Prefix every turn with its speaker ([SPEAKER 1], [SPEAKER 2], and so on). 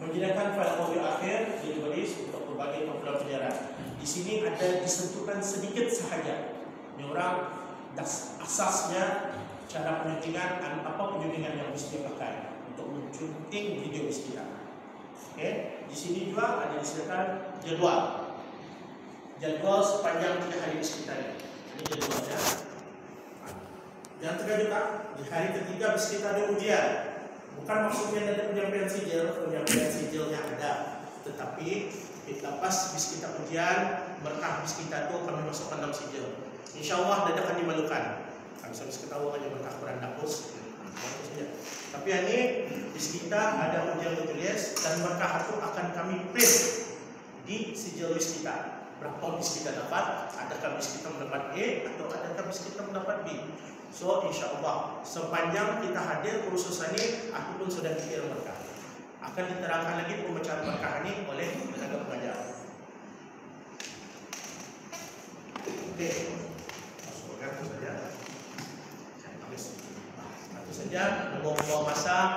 [SPEAKER 1] Menyediakan file audio akhir ditulis untuk berbagai kumpulan pelajaran. Di sini ada disentuhkan sedikit sahaja. Ini orang asasnya cara penyuntingan, apa penyuntingan yang mesti pakai untuk mencunting video kita. Okey, di sini juga ada disediakan jadwal sepanjang 3 hari kita ini. Ini jadwalnya. Yang terkadang di hari ketiga kita ada ujian. Bukan maksudnya ada penyampaian sijilnya ada, tetapi lepas bis kita ujian, berkah bis kita itu kami masukkan dalam sijil. InsyaAllah tidak akan dimalukan. Kami habis ketahuan aja berkah Quran dapus. Tapi ini bis kita ada ujian bertulis dan berkah itu akan kami print di sijil bis kita. Berapa bis kita dapat? Adakah bis kita mendapat A atau adakah bis kita mendapat B? So insyaAllah sepanjang kita hadir kursus ini, aku pun sudah dikirim berkah. Akan diterangkan lagi pembacaan berkah ini oleh tenaga pengajar. Oke, masukkan itu saja. Itu saja. Membawa masa.